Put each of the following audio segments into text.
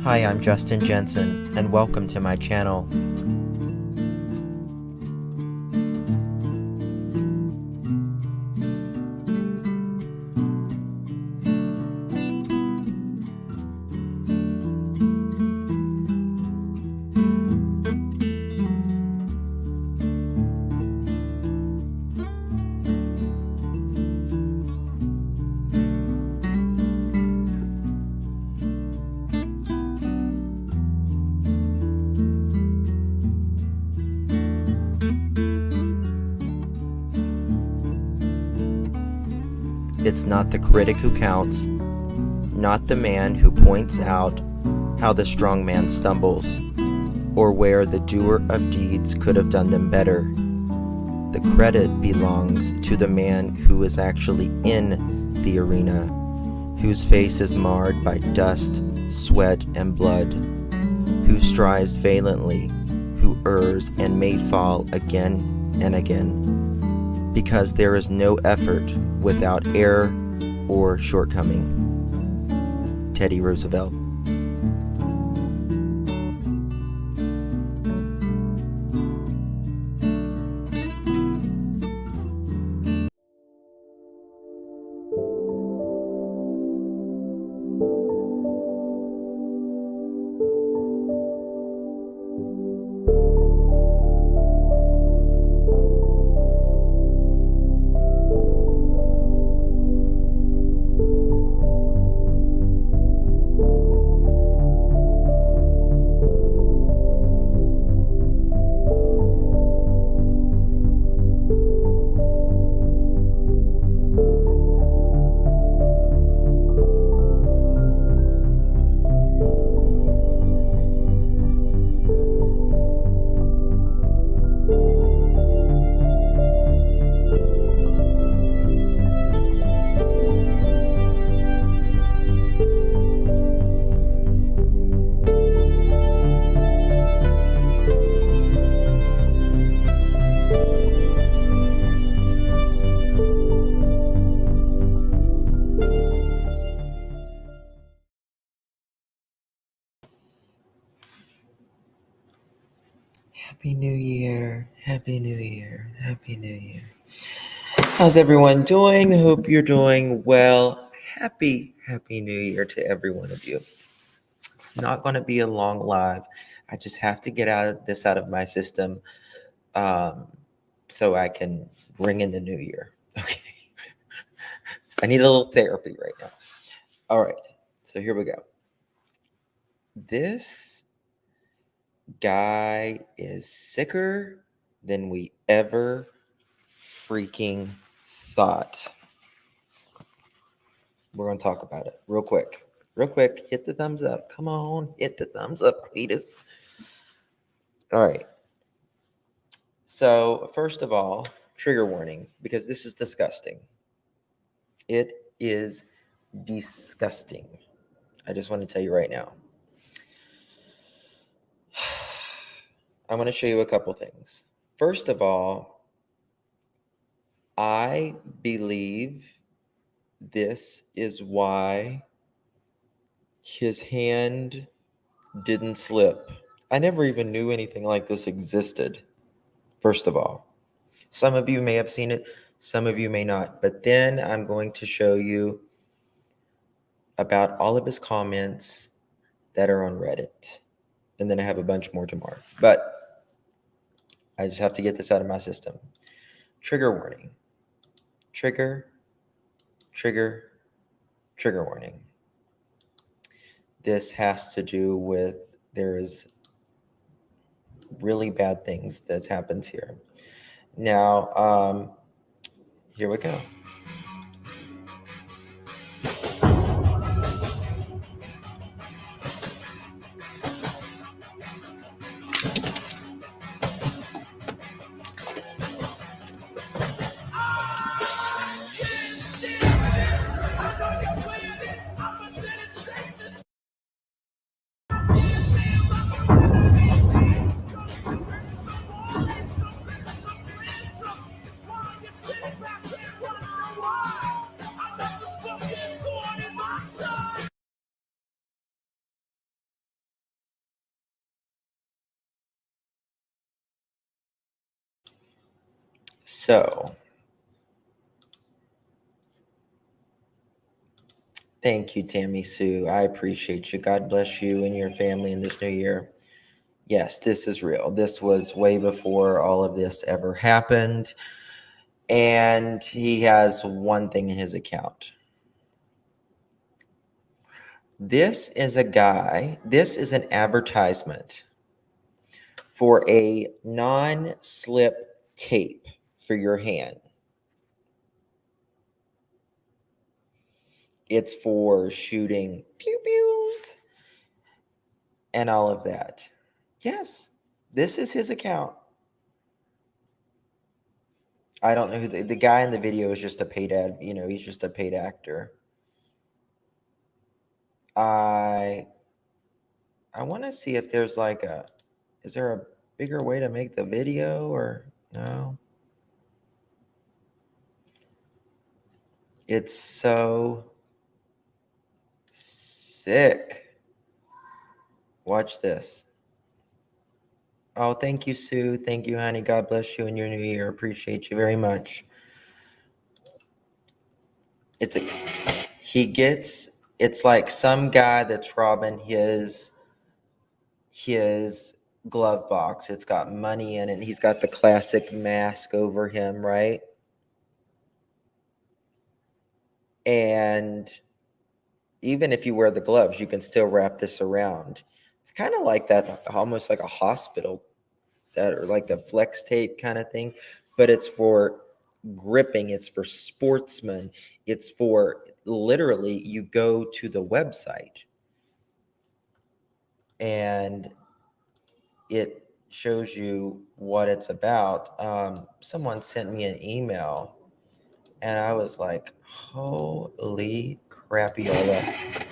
Hi, I'm Justin Jensen, and welcome to my channel. It's not the critic who counts, not the man who points out how the strong man stumbles, or where the doer of deeds could have done them better. The credit belongs to the man who is actually in the arena, whose face is marred by dust, sweat, and blood, who strives valiantly, who errs and may fall again and again, because there is no effort without error or shortcoming. Teddy Roosevelt. Happy New Year, Happy New Year, Happy New Year. How's everyone doing? Hope you're doing well. Happy New Year to every one of you. It's not going to be a long live. I just have to get this out of my system so I can bring in the new year. Okay. I need a little therapy right now. All right, so here we go. This guy is sicker than we ever freaking thought. We're going to talk about it real quick. Hit the thumbs up. Come on, hit the thumbs up, Cletus. All right. So, first of all, trigger warning, because this is disgusting. It is disgusting. I just want to tell you right now. I want to show you a couple things. First of all, I believe this is why his hand didn't slip. I never even knew anything like this existed, first of all. Some of you may have seen it, some of you may not. But then I'm going to show you about all of his comments that are on Reddit. And then I have a bunch more tomorrow. But I just have to get this out of my system. Trigger warning. Trigger warning. This has to do with there is really bad things that happens here. Now, here we go. So, thank you, Tammy Sue. I appreciate you. God bless you and your family in this new year. Yes, this is real. This was way before all of this ever happened. And he has one thing in his account. This is an advertisement for a non-slip tape for your hand. It's for shooting pew-pews and all of that. Yes, this is his account. I don't know who the guy in the video is just a paid he's just a paid actor. I want to see if there's is there a bigger way to make the video or no? It's so sick. Watch this. Oh, thank you, Sue. Thank you, honey. God bless you in your new year. Appreciate you very much. It's like some guy that's robbing his glove box. It's got money in it. And he's got the classic mask over him, right? And even if you wear the gloves, you can still wrap this around. It's kind of like that, almost like a hospital, that or like the flex tape kind of thing, but it's for gripping. It's for sportsmen. It's for literally you go to the website and it shows you what it's about. Someone sent me an email and I was like, holy crapiola.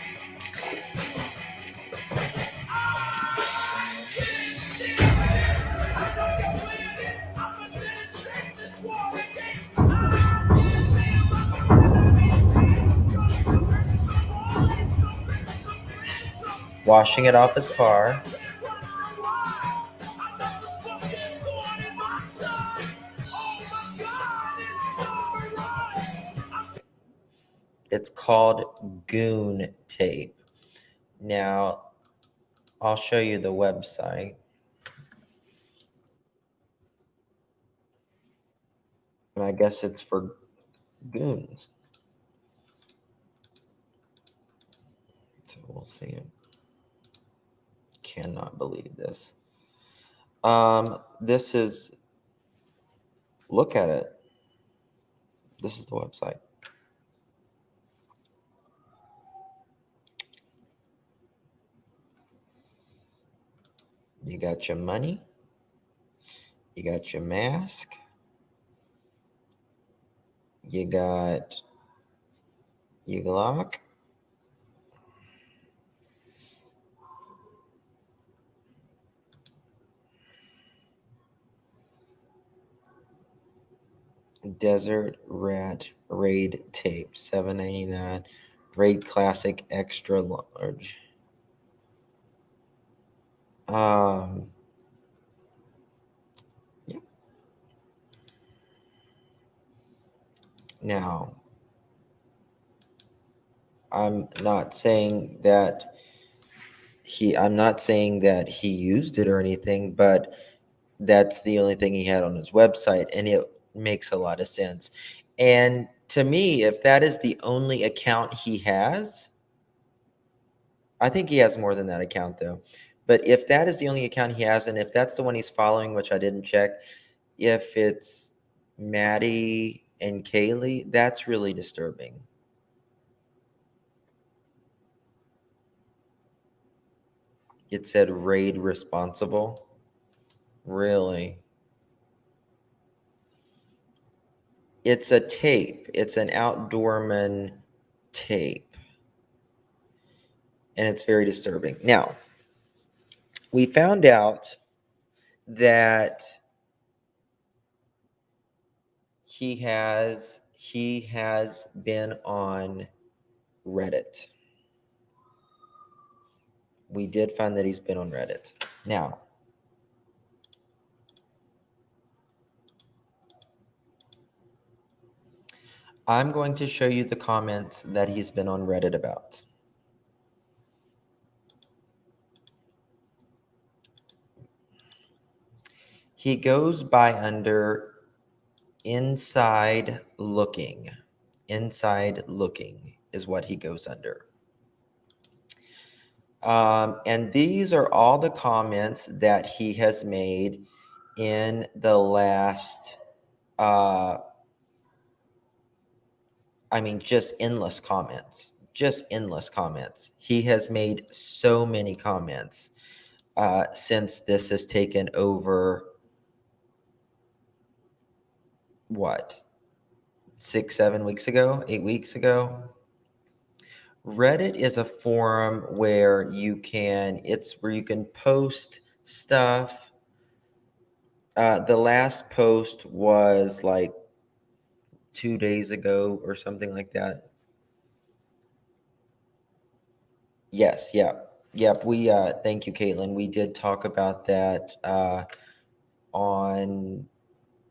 Washing it off his car. It's called Goon Tape. Now, I'll show you the website. And I guess it's for goons. So we'll see it. Cannot believe this. This is, look at it. This is the website. You got your money. You got your mask. You got your Glock. Desert Rat Raid Tape, $7.99. Raid Classic Extra Large. Yeah. Now, I'm not saying that he used it or anything, but that's the only thing he had on his website, and it makes a lot of sense. And to me, if that is the only account he has, I think he has more than that account though. But if that is the only account he has, and if that's the one he's following, which I didn't check, if it's Maddie and Kaylee, that's really disturbing. It said raid responsible. Really? It's a tape. It's an outdoorman tape. And it's very disturbing. Now, we found out that he has been on Reddit. We did find that he's been on Reddit. Now, I'm going to show you the comments that he's been on Reddit about. He goes by under inside looking. Inside looking is what he goes under. And these are all the comments that he has made in the last, just endless comments. Just endless comments. He has made so many comments since this has taken over, what, 6, 7 weeks ago, 8 weeks ago? Reddit is a forum where you can post stuff. The last post was like 2 days ago or something like that. Yes, yep. We thank you, Caitlin. We did talk about that on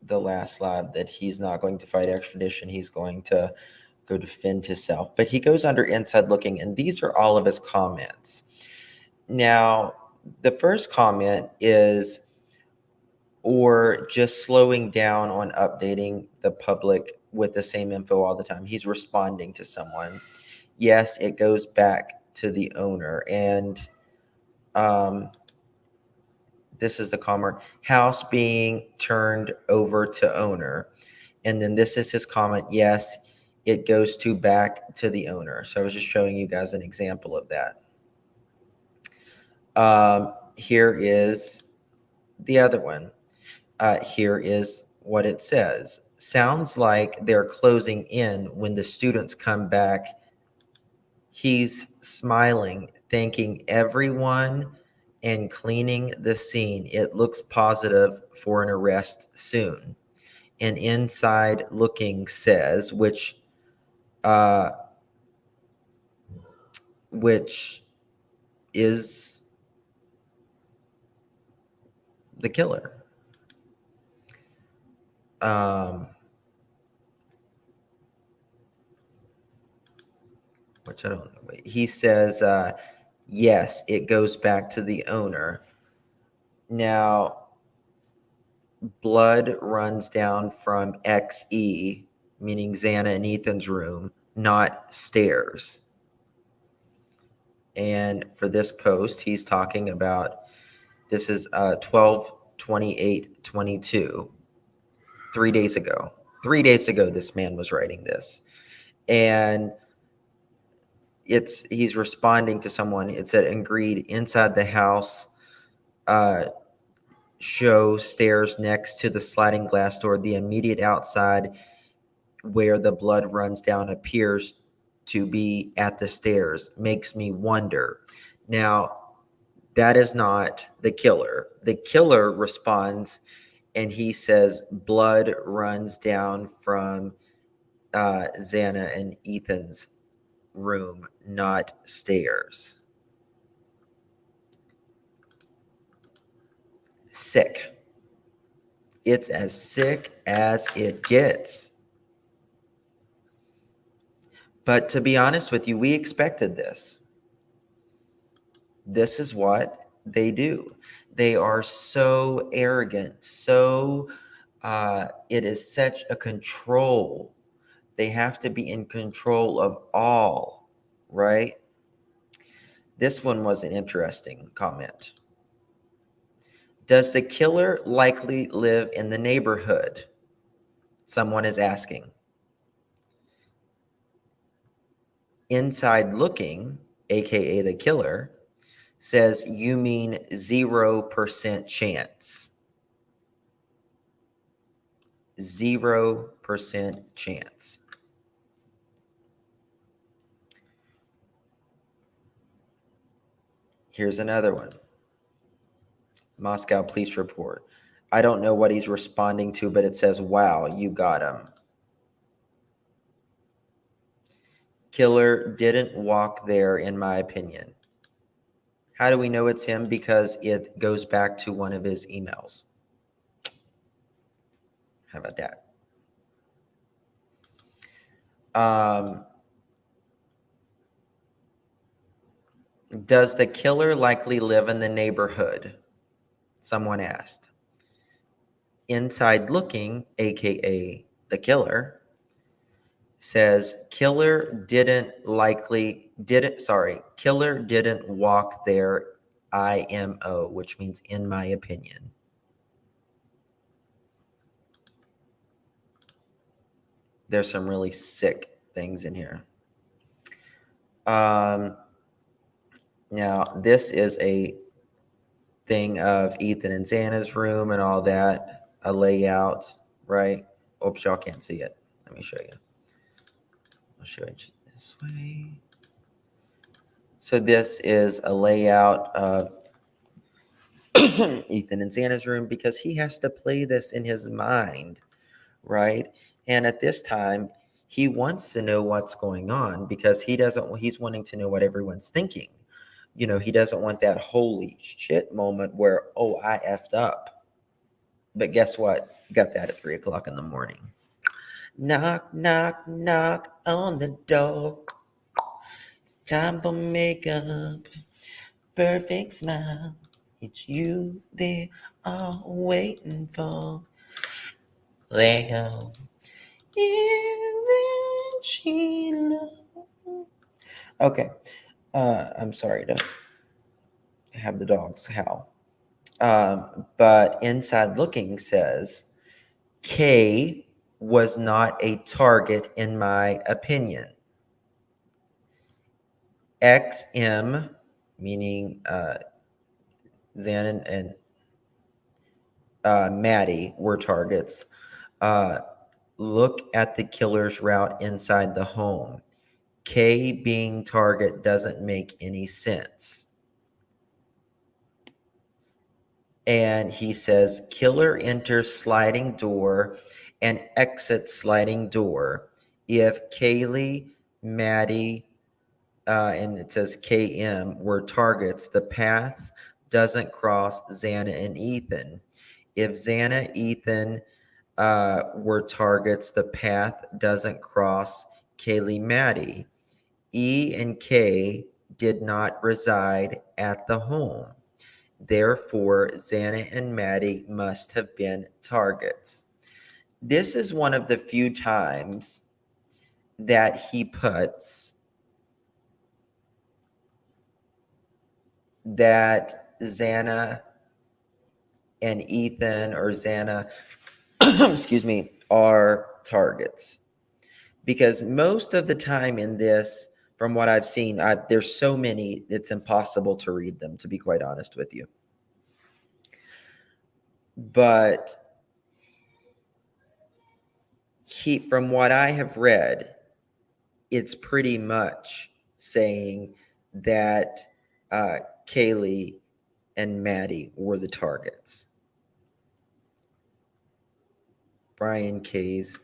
the last live, that he's not going to fight extradition. He's going to go defend himself. But he goes under inside looking, and these are all of his comments. Now, the first comment is, or just slowing down on updating the public with the same info all the time. He's responding to someone. Yes, it goes back to the owner. And this is the comment, house being turned over to owner. And then this is his comment. Yes, it goes back to the owner. So I was just showing you guys an example of that. Here is the other one. Here is what it says. Sounds like they're closing in when the students come back. He's smiling, thanking everyone and cleaning the scene. It looks positive for an arrest soon. And inside looking says, which is the killer. Which I don't know. He says, yes, it goes back to the owner. Now, blood runs down from XE, meaning Xana and Ethan's room, not stairs. And for this post, he's talking about, this is 12/28/22, 3 days ago. 3 days ago, this man was writing this. And he's responding to someone. It said, agreed, inside the house, show stairs next to the sliding glass door. The immediate outside where the blood runs down appears to be at the stairs. Makes me wonder. Now, that is not the killer. The killer responds and he says, blood runs down from Xana and Ethan's room, not stairs. Sick. It's as sick as it gets. But to be honest with you, we expected this. This is what they do. They are so arrogant, it is such a control. They have to be in control of all, right? This one was an interesting comment. Does the killer likely live in the neighborhood? Someone is asking. Inside looking, aka the killer, says, you mean 0% chance. 0% chance. Here's another one. Moscow police report. I don't know what he's responding to, but it says, wow, you got him. Killer didn't walk there, in my opinion. How do we know it's him? Because it goes back to one of his emails. How about that? Does the killer likely live in the neighborhood? Someone asked. Inside Looking, aka the killer, says killer didn't walk there, IMO, which means in my opinion. There's some really sick things in here. Now this is a thing of Ethan and Xana's room and all that, a layout, right? Oops, y'all can't see it. Let me show you. I'll show you this way. So this is a layout of Ethan and Xana's room because he has to play this in his mind, right? And at this time, he wants to know what's going on because he's wanting to know what everyone's thinking. You know, he doesn't want that holy shit moment where, oh, I effed up. But guess what? You got that at 3:00 in the morning. Knock, knock, knock on the door. It's time for makeup. Perfect smile. It's you they are waiting for. Lego. Isn't she love? Okay. I'm sorry to have the dogs howl. But Inside Looking says K was not a target in my opinion. XM, meaning Xan and Maddie were targets. Look at the killer's route inside the home. K being target doesn't make any sense. And he says, killer enters sliding door and exits sliding door. If Kaylee, Maddie, and it says KM were targets, the path doesn't cross Xana and Ethan. If Xana, Ethan were targets, the path doesn't cross Kaylee, Maddie. E and K did not reside at the home. Therefore, Xana and Maddie must have been targets. This is one of the few times that he puts that Xana and Ethan or Xana, excuse me, are targets. Because most of the time in this, from what I've seen, there's so many, it's impossible to read them, to be quite honest with you. But from what I have read, it's pretty much saying that Kaylee and Maddie were the targets. Brian K's.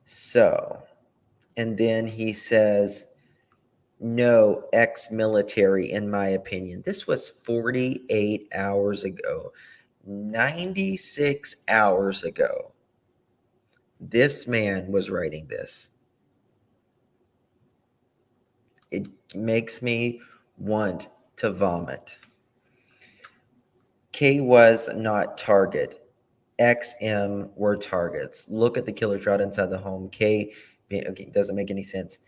So, and then he says, no, ex-military, in my opinion. This was 48 hours ago, 96 hours ago. This man was writing this. It makes me want to vomit. K was not target. XM were targets. Look at the killer's route inside the home. K, okay, doesn't make any sense.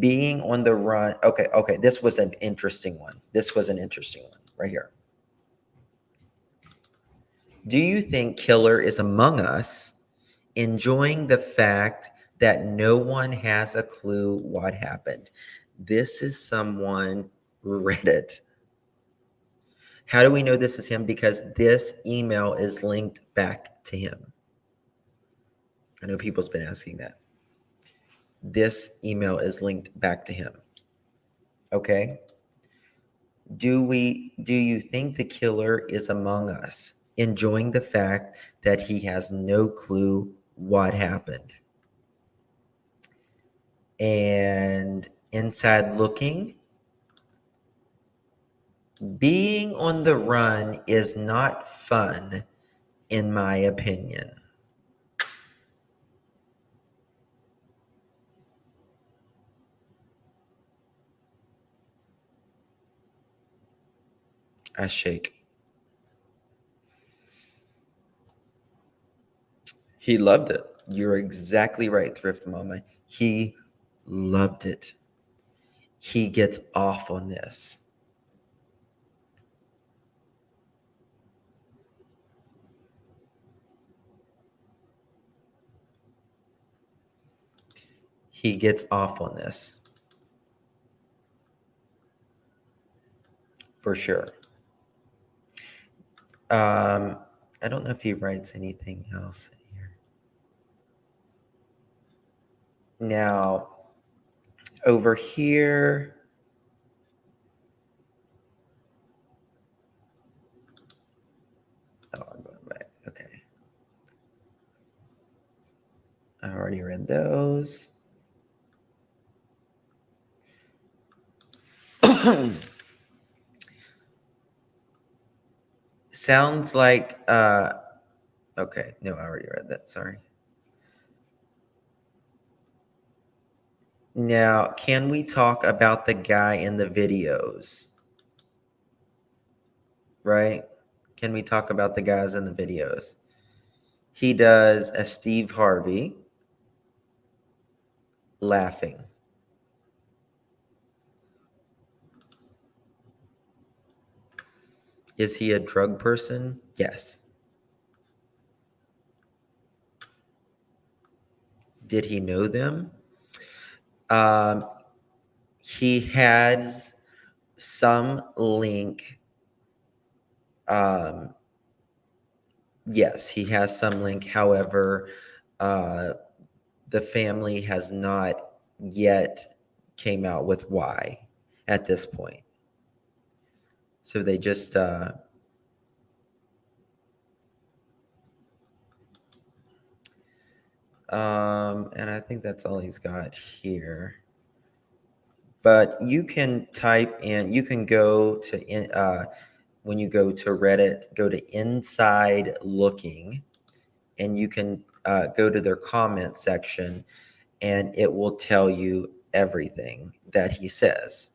Being on the run. Okay. This was an interesting one. Right here. Do you think killer is among us, enjoying the fact that no one has a clue what happened? This is someone who read it. How do we know this is him? Because this email is linked back to him. I know people's been asking that. This email is linked back to him. Okay. Do you think the killer is among us, enjoying the fact that he has no clue what happened? And Inside Looking, being on the run is not fun. in my opinion. I shake. He loved it. You're exactly right, Thrift Mama. He loved it. He gets off on this. He gets off on this. For sure. I don't know if he writes anything else here. Now, over here, oh, I'm going back. Okay. I already read those. Sounds like, okay. No, I already read that. Sorry. Now, can we talk about the guy in the videos? Right? Can we talk about the guys in the videos? He does a Steve Harvey laughing. Is he a drug person? Yes. Did he know them? Um, he has some link. Yes, he has some link. However, the family has not yet came out with why at this point. So they just and I think that's all he's got here. But you can type in, you can go to when you go to Reddit, go to Inside Looking, and you can go to their comment section, and it will tell you everything that he says.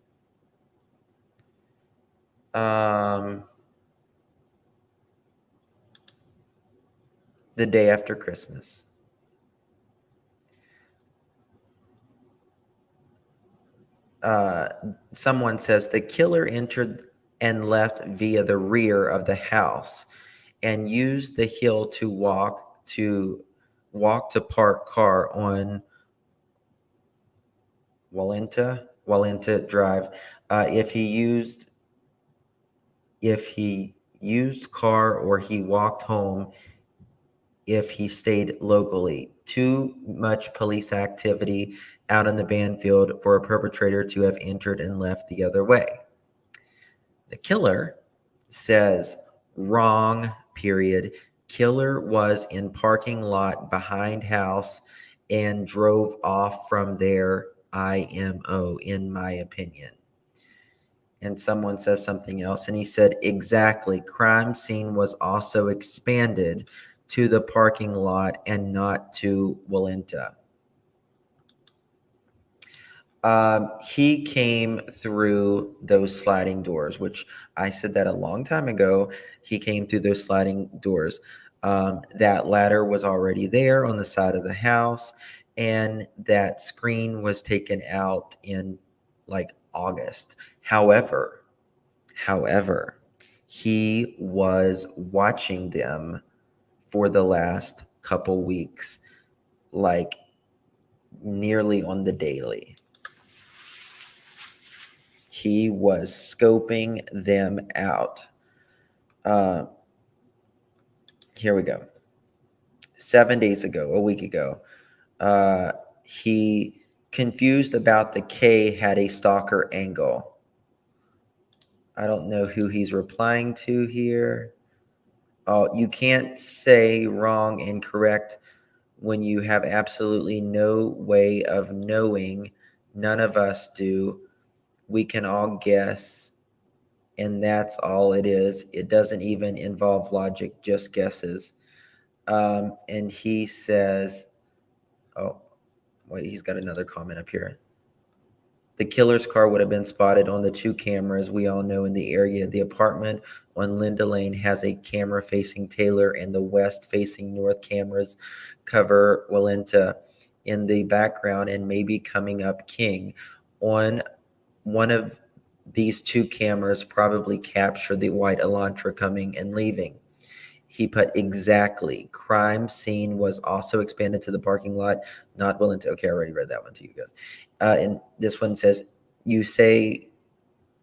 The day after Christmas. Someone says the killer entered and left via the rear of the house and used the hill to walk to park car on Walenta Drive. If he used car or he walked home, if he stayed locally. Too much police activity out in the Banfield for a perpetrator to have entered and left the other way. The killer says wrong, period. Killer was in parking lot behind house and drove off from there, IMO, in my opinion. And someone says something else, and he said, exactly. Crime scene was also expanded to the parking lot and not to Walenta. He came through those sliding doors, which I said that a long time ago. He came through those sliding doors. That ladder was already there on the side of the house, and that screen was taken out in like August. However, he was watching them for the last couple weeks, like nearly on the daily. He was scoping them out. Here we go. 7 days ago, a week ago, he confused about the K had a stalker angle. I don't know who he's replying to here. Oh, you can't say wrong and correct when you have absolutely no way of knowing. None of us do. We can all guess, and that's all it is. It doesn't even involve logic, just guesses. And he says, oh, wait, he's got another comment up here. The killer's car would have been spotted on the 2 cameras we all know in the area. The apartment on Linda Lane has a camera facing Taylor, and the west facing north cameras cover Walenta in the background and maybe coming up King. On one of these 2 cameras probably captured the white Elantra coming and leaving. He put exactly. Crime scene was also expanded to the parking lot, not willing to. Okay, I already read that one to you guys. And this one says, you say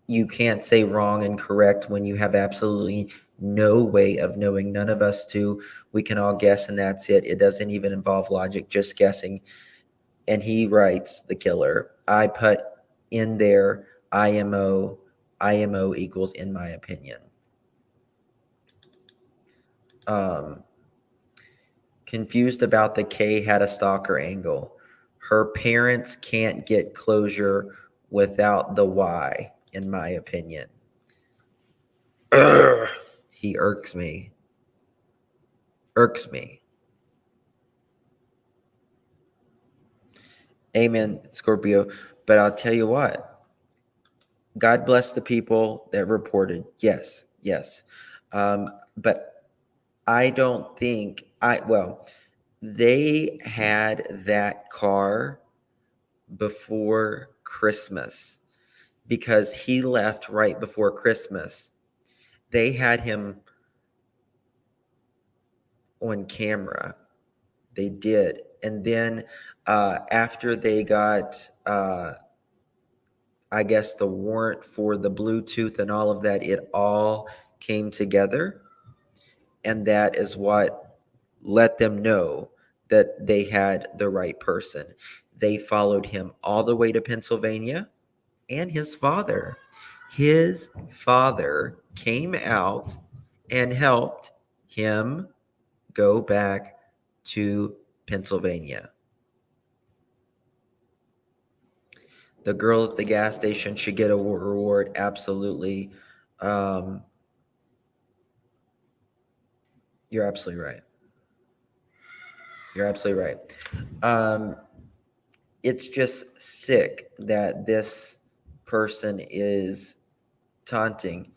you can't say wrong and correct when you have absolutely no way of knowing. None of us do. We can all guess, and that's it. It doesn't even involve logic, just guessing. And he writes, the killer, I put in there IMO equals in my opinion. Confused about the K had a stalker angle. Her parents can't get closure without the Y, in my opinion. He irks me. Irks me. Amen, Scorpio. But I'll tell you what. God bless the people that reported. Yes, yes. But I don't think they had that car before Christmas because he left right before Christmas. They had him on camera. They did. And then after they got, I guess, the warrant for the Bluetooth and all of that, it all came together. And that is what let them know that they had the right person. They followed him all the way to Pennsylvania, and his father came out and helped him go back to Pennsylvania. The girl at the gas station should get a reward. Absolutely. You're absolutely right. You're absolutely right. It's just sick that this person is taunting.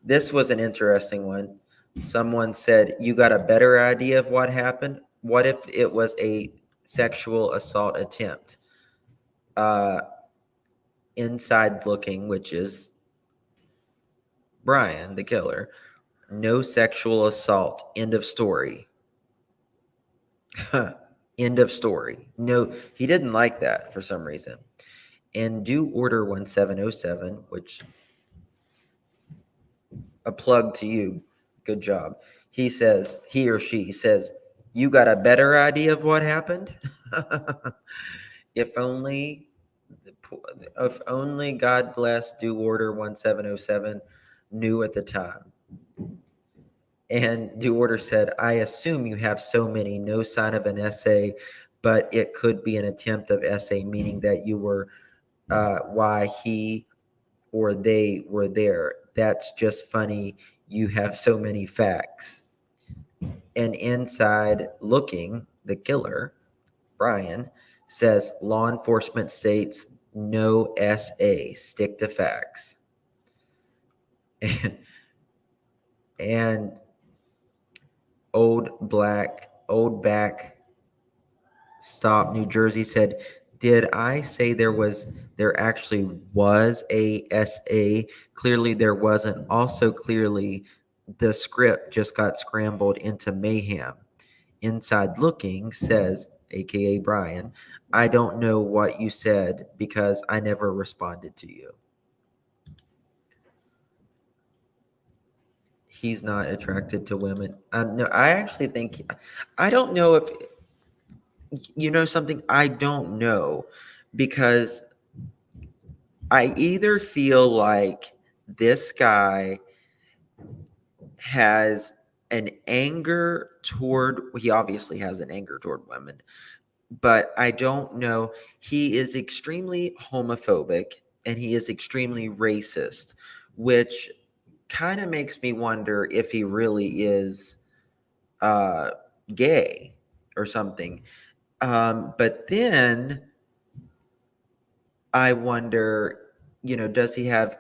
This was an interesting one. Someone said, you got a better idea of what happened? What if it was a sexual assault attempt? Inside looking, which is Brian, the killer. No sexual assault. End of story. End of story. No, he didn't like that for some reason. And do order 1707, which a plug to you. Good job. He or she says, you got a better idea of what happened? If only God bless do order 1707 knew at the time. And do order said, I assume you have so many, no sign of an essay, but it could be an attempt of essay, meaning that you were why he or they were there. That's just funny. You have so many facts. And inside looking, the killer, Brian, says law enforcement states no SA, stick to facts. And old back stop New Jersey said, did I say there actually was a SA? Clearly there wasn't. Also clearly the script just got scrambled into mayhem. Inside looking says, aka Brian, I don't know what you said because I never responded to you. He's not attracted to women. No, I actually think, I don't know if, you know something, I don't know, because I either feel like this guy has an anger toward, he obviously has an anger toward women, but I don't know. He is extremely homophobic and he is extremely racist, which kind of makes me wonder if he really is gay or something. But then I wonder, does he have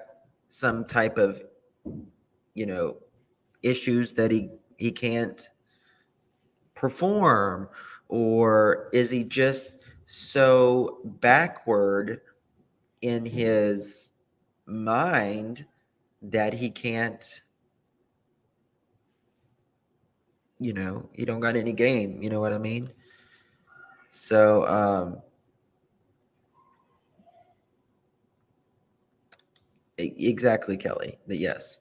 some type of, issues that he can't perform, or is he just so backward in his mind that he can't, he don't got any game, you know what I mean? So exactly, Kelly, yes,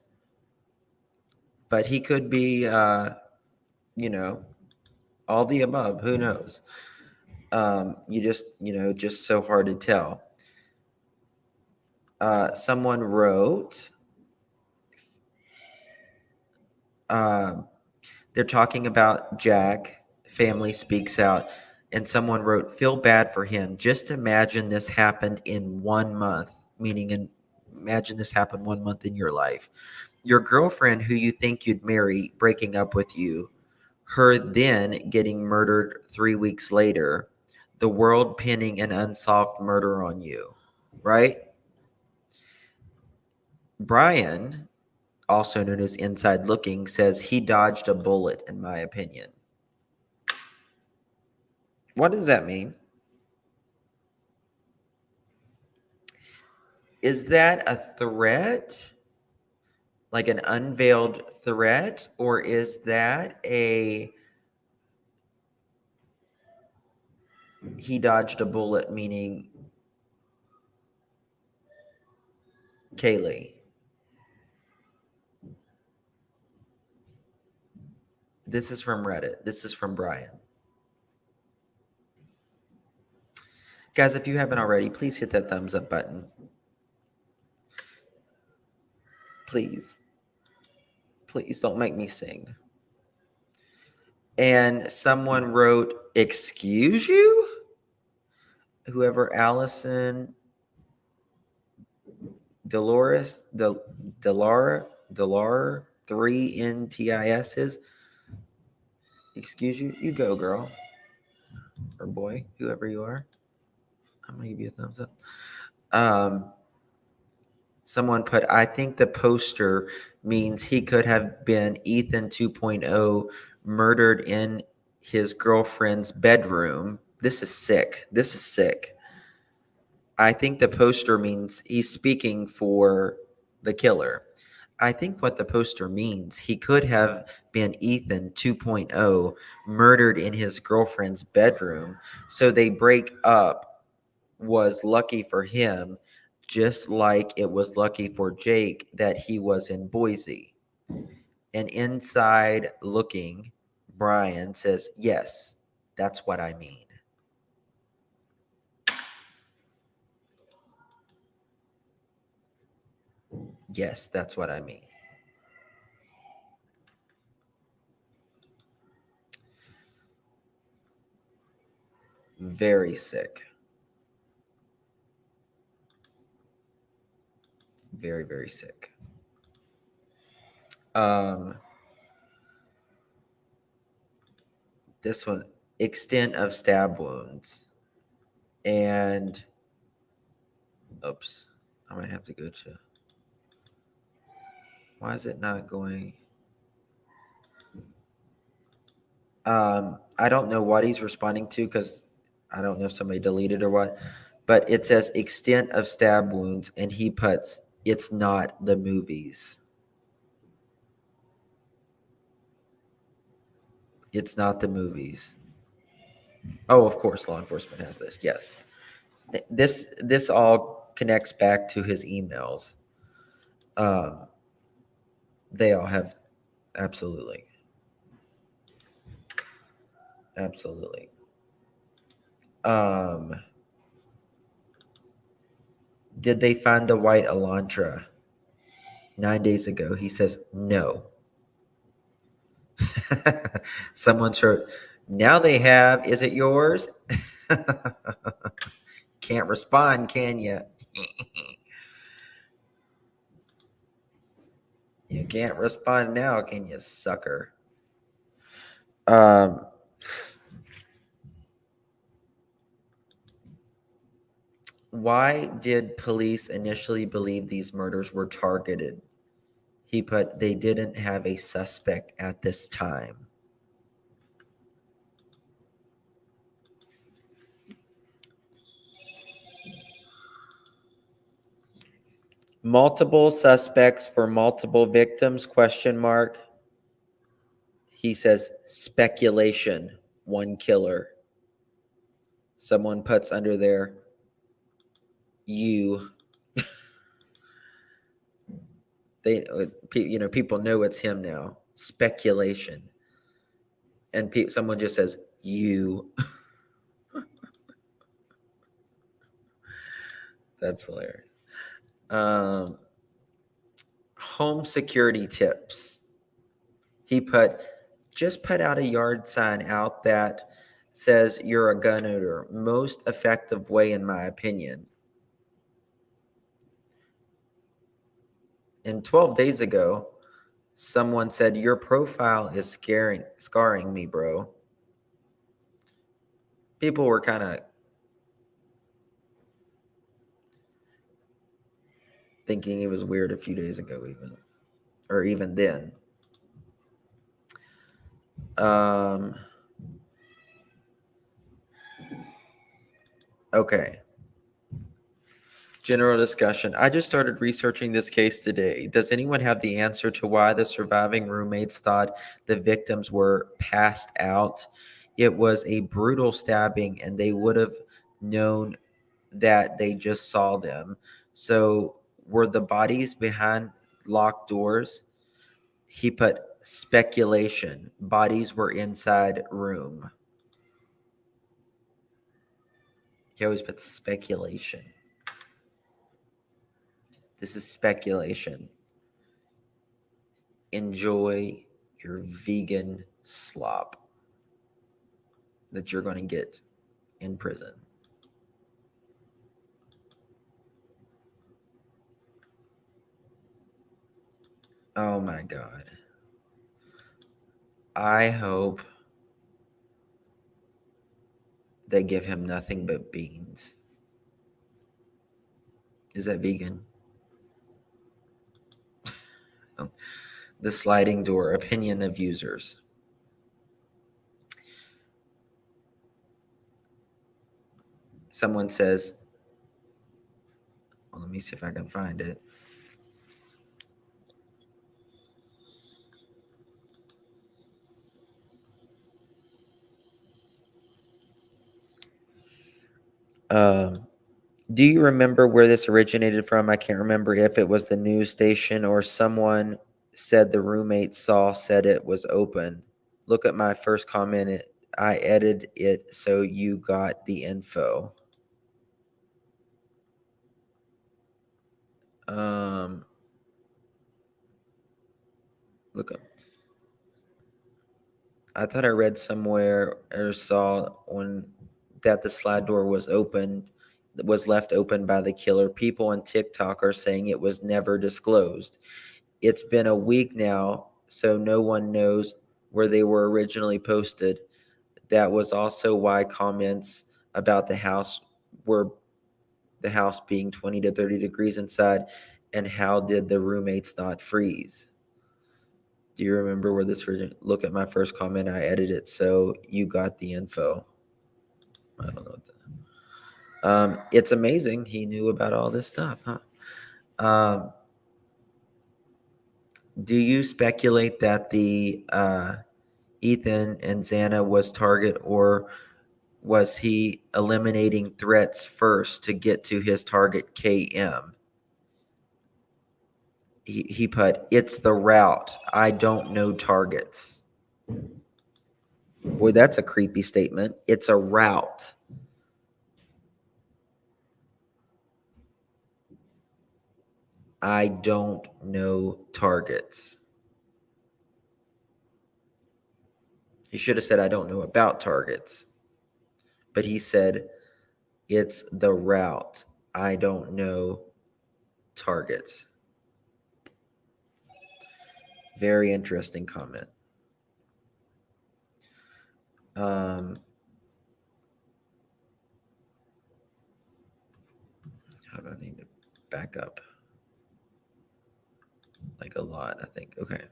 but he could be you know all the above, who knows? You just, just so hard to tell. Someone wrote, um, they're talking about Jack, family speaks out, and someone wrote, feel bad for him. Just imagine this happened in 1 month, meaning imagine this happened 1 month in your life. Your girlfriend who you think you'd marry breaking up with you, her then getting murdered 3 weeks later, the world pinning an unsolved murder on you, right? Brian, also known as Inside Looking, says he dodged a bullet, in my opinion. What does that mean? Is that a threat? Like an unveiled threat? Or is that he dodged a bullet, meaning Kaylee? This is from Reddit. This is from Brian. Guys, if you haven't already, please hit that thumbs up button. Please. Please don't make me sing. And someone wrote, excuse you? Whoever Allison Dolores, Delara, 3NTIS is. Excuse you? You go, girl. Or boy, whoever you are. I'm going to give you a thumbs up. Someone put, I think the poster means he could have been Ethan 2.0 murdered in his girlfriend's bedroom. This is sick. This is sick. I think the poster means he's speaking for the killer. I think what the poster means, he could have been Ethan 2.0 murdered in his girlfriend's bedroom. So they break up was lucky for him, just like it was lucky for Jake that he was in Boise. And Inside Looking, Brian says, yes, that's what I mean. Yes, that's what I mean. Very sick. Very, very sick. This one, extent of stab wounds. And, oops, I might have to go to, why is it not going? I don't know what he's responding to because I don't know if somebody deleted or what, but it says extent of stab wounds, and he puts, it's not the movies. It's not the movies. Oh, of course, law enforcement has this. Yes, this all connects back to his emails. They all have, absolutely, absolutely. Did they find the white Elantra 9 days ago? He says no. Someone wrote, now they have, is it yours? Can't respond, can you? You can't respond now, can you, sucker? Why did police initially believe these murders were targeted? He put, they didn't have a suspect at this time. Multiple suspects for multiple victims, question mark. He says speculation, one killer. Someone puts under there, you. They, people know it's him now. Speculation. And someone just says, you. That's hilarious. Home security tips. He just put out a yard sign out that says you're a gun owner. Most effective way, in my opinion. And 12 days ago, someone said, your profile is scarring me, bro. People were kind of thinking it was weird a few days ago, even then. Okay. General discussion. I just started researching this case today. Does anyone have the answer to why the surviving roommates thought the victims were passed out? It was a brutal stabbing, and they would have known that they just saw them. So, were the bodies behind locked doors? He put speculation. Bodies were inside room. He always puts speculation. This is speculation. Enjoy your vegan slop that you're going to get in prison. Oh my God. I hope they give him nothing but beans. Is that vegan? The sliding door. Opinion of users. Someone says, well, let me see if I can find it. Do you remember where this originated from? I can't remember if it was the news station or someone said the roommate said it was open. Look at my first comment. I edited it so you got the info. Look up. I thought I read somewhere or saw that the slide door was left open by the killer. People on TikTok are saying it was never disclosed. It's been a week now, so no one knows where they were originally posted. That was also why comments about the house being 20 to 30 degrees inside, and how did the roommates not freeze? Do you remember where this originated? Look at my first comment. I edited it so you got the info. I don't know what that. It's amazing he knew about all this stuff, huh? Do you speculate that the Ethan and Xana was target, or was he eliminating threats first to get to his target KM? He put, it's the route. I don't know targets. Boy, that's a creepy statement. It's a route. I don't know targets. He should have said, I don't know about targets. But he said, it's the route. I don't know targets. Very interesting comment. Hold on, I need to back up like a lot, I think. Okay.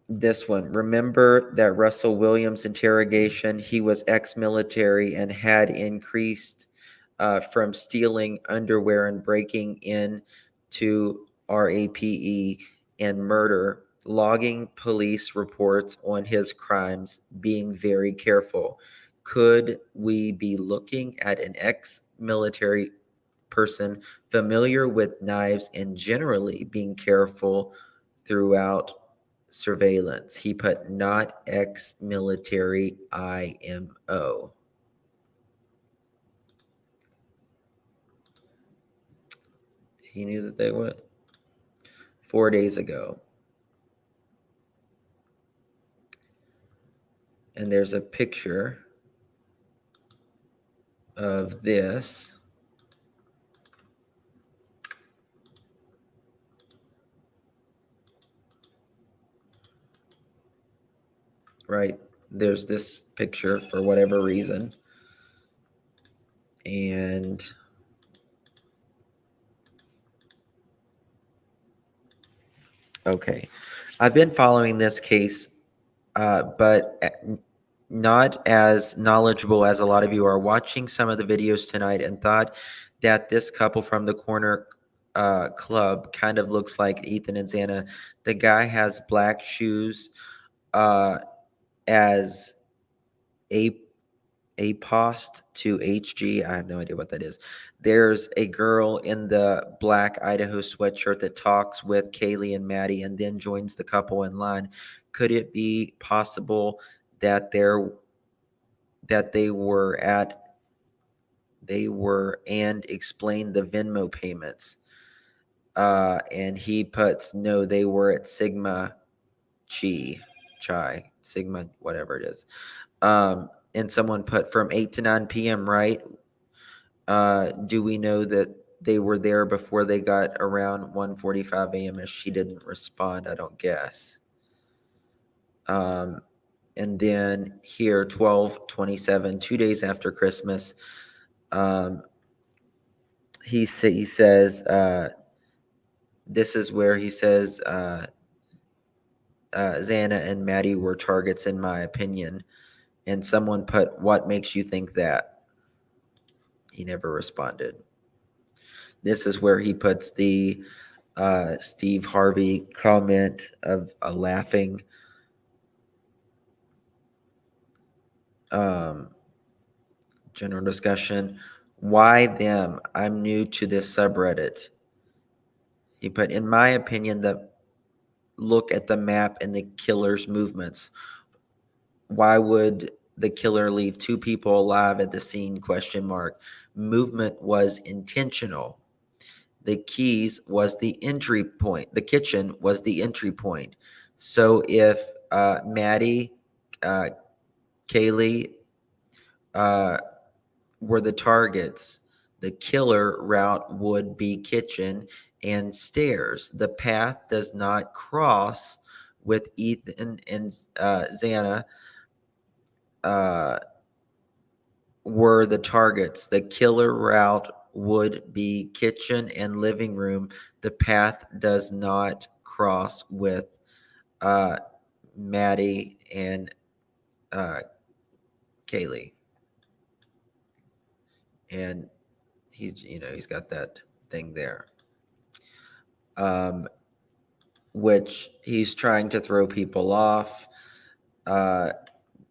This one. Remember that Russell Williams interrogation? He was ex-military and had increased from stealing underwear and breaking in to RAPE and murder, logging police reports on his crimes, being very careful. Could we be looking at an ex-military person familiar with knives and generally being careful throughout surveillance? He put not ex-military IMO. He knew that they would. 4 days ago. And there's a picture of this. Right? There's this picture for whatever reason. And okay. I've been following this case, but not as knowledgeable as a lot of you are. Watching some of the videos tonight and thought that this couple from the corner club kind of looks like Ethan and Xana. The guy has black shoes as a post to HG. I have no idea what that is. There's a girl in the black Idaho sweatshirt that talks with Kaylee and Maddie and then joins the couple in line. Could it be possible that they were and explained the Venmo payments? And he puts no, they were at Chai, Sigma, whatever it is. And someone put from 8 to 9 p.m., right? Do we know that they were there before they got around 1:45 a.m. As she didn't respond, I don't guess. And then here, 12/27, 2 days after Christmas, he says, this is where he says, Xana and Maddie were targets in my opinion. And someone put, what makes you think that? He never responded. This is where he puts the Steve Harvey comment of a laughing general discussion. Why them? I'm new to this subreddit. He put, in my opinion, look at the map and the killer's movements. Why would the killer leave two people alive at the scene? Question mark. Movement was intentional. The keys was the entry point. The kitchen was the entry point. So if Maddie, Kaylee were the targets, the killer route would be kitchen and stairs. The path does not cross with Ethan and Xana were the targets. The killer route would be kitchen and living room. The path does not cross with Maddie and Kaylee. And he's got that thing there. Which he's trying to throw people off.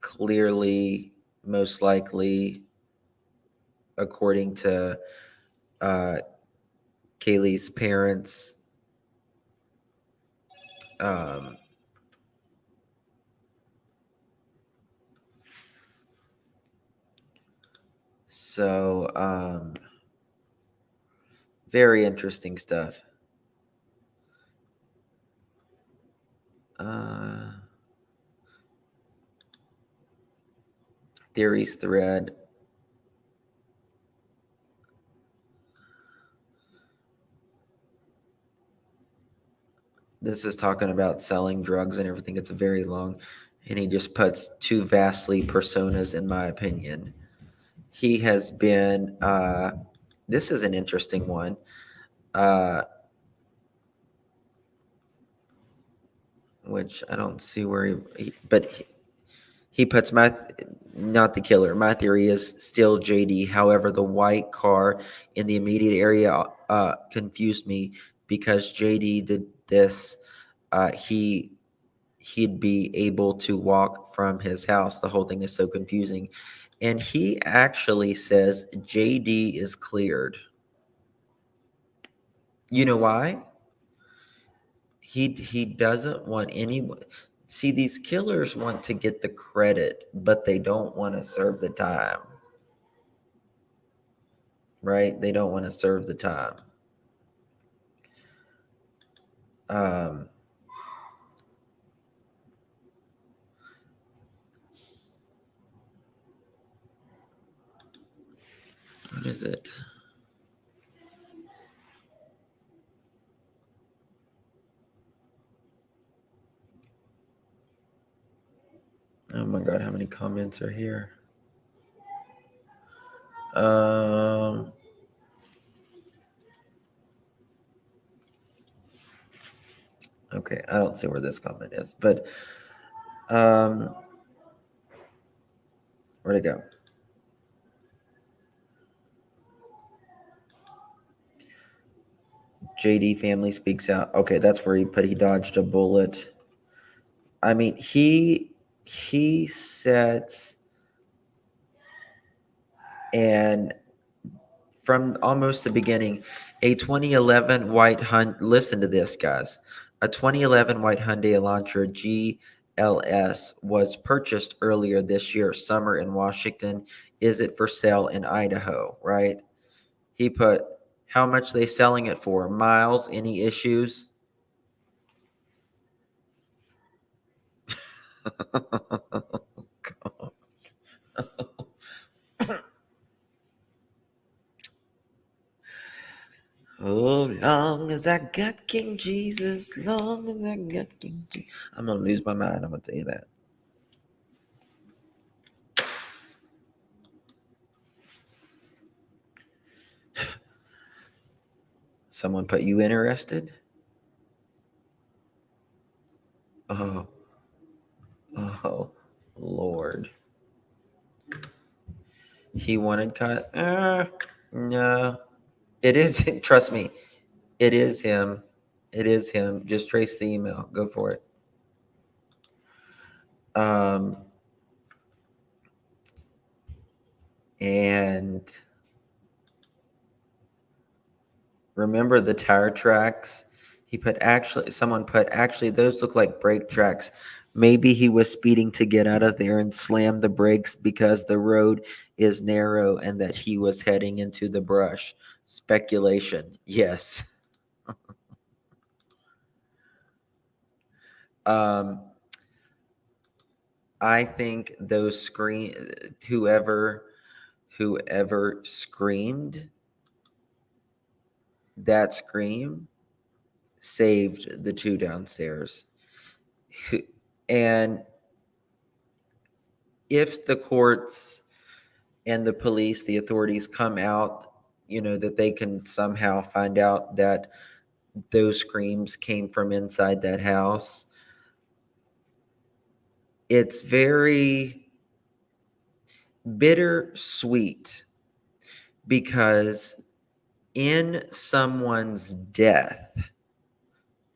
Clearly, most likely, according to Kaylee's parents, so very interesting stuff. Theories thread. This is talking about selling drugs and everything. It's very long. And he just puts two vastly personas, in my opinion. He has been, this is an interesting one. Which I don't see where he puts not the killer. My theory is still JD. However, the white car in the immediate area confused me because JD did this. He'd be able to walk from his house. The whole thing is so confusing. And he actually says JD is cleared. You know why? He doesn't want anyone. See, these killers want to get the credit, but they don't want to serve the time. Right? They don't want to serve the time. What is it? Oh my God, how many comments are here? Okay, I don't see where this comment is, but where'd it go? JD family speaks out. Okay, that's where he dodged a bullet. I mean, he sets, and from almost the beginning, a 2011 white Hyundai. Listen to this, guys. A 2011 white Hyundai Elantra GLS was purchased earlier this year, summer in Washington. Is it for sale in Idaho? Right? He put how much they selling it for. Miles? Any issues? Oh, long as I got King Jesus, long as I got King Jesus. I'm going to lose my mind. I'm going to tell you that. Someone put you interested? Oh, Lord. He wanted cut. No. It is, trust me, it is him. It is him. Just trace the email. Go for it. And remember the tire tracks? Someone put, actually, those look like brake tracks. Maybe he was speeding to get out of there and slammed the brakes because the road is narrow and that he was heading into the brush. Speculation. Yes. I think whoever screamed that scream saved the two downstairs. And if the courts and the police, the authorities come out, that they can somehow find out that those screams came from inside that house, it's very bittersweet because in someone's death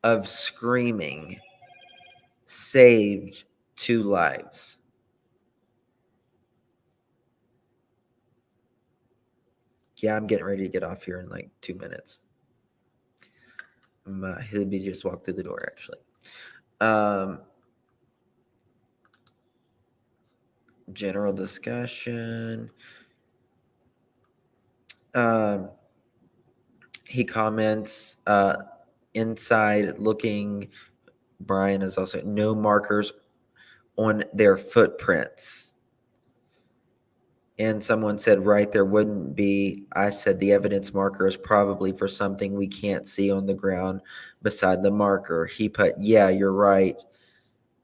of screaming saved two lives. Yeah, I'm getting ready to get off here in like 2 minutes. He'll be just walked through the door, actually. General discussion. He comments, inside looking, Brian is also, no markers on their footprints. And someone said, right, there wouldn't be. I said the evidence marker is probably for something we can't see on the ground beside the marker. He put, yeah, you're right.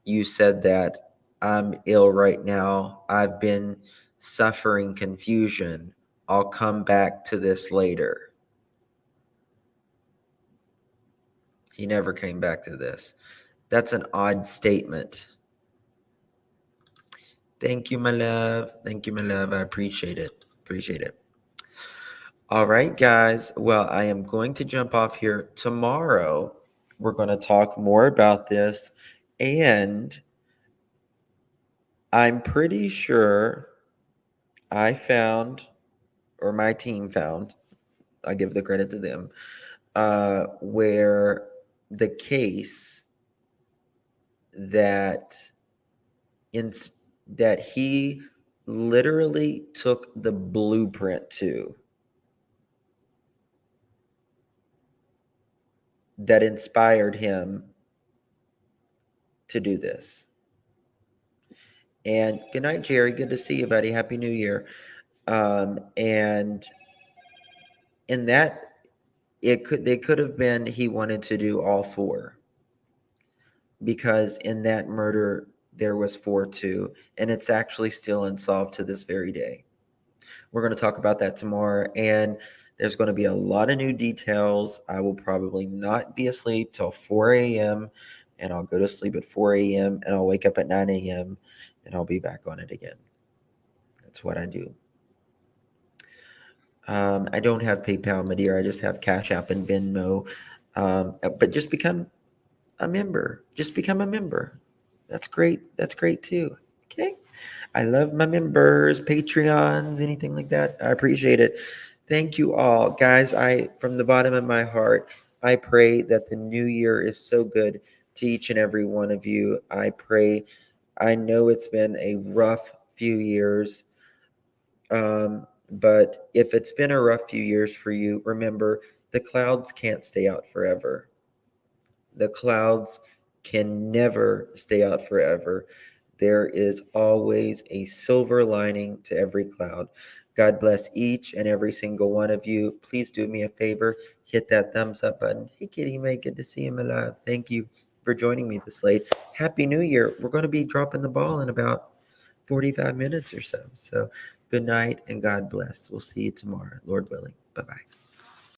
You said that. I'm ill right now. I've been suffering confusion. I'll come back to this later. He never came back to this. That's an odd statement. Thank you, my love. Thank you, my love. I appreciate it. Appreciate it. All right, guys. Well, I am going to jump off here tomorrow. We're going to talk more about this. And I'm pretty sure I found, or my team found, I give the credit to them, where the case that in that he literally took the blueprint to, that inspired him to do this. And good night, Jerry. Good to see you, buddy. Happy New Year. And in that, they could have been he wanted to do all four, because in that murder there was 4 too, and it's actually still unsolved to this very day. We're going to talk about that tomorrow, and there's going to be a lot of new details. I will probably not be asleep till 4 a.m., and I'll go to sleep at 4 a.m., and I'll wake up at 9 a.m., and I'll be back on it again. That's what I do. I don't have PayPal, my dear. I just have Cash App and Venmo. But just become a member. Just become a member. That's great. That's great too. Okay. I love my members, Patreons, anything like that. I appreciate it. Thank you all. Guys, from the bottom of my heart, I pray that the new year is so good to each and every one of you. I know it's been a rough few years. But if it's been a rough few years for you, remember, the clouds can't stay out forever. The clouds can never stay out forever. There is always a silver lining to every cloud. God bless each and every single one of you. Please do me a favor, hit that thumbs up button. Hey, Kitty May, good to see you, my love. Thank you for joining me this late. Happy New Year. We're going to be dropping the ball in about 45 minutes or so. So good night and God bless. We'll see you tomorrow, Lord willing. Bye-bye.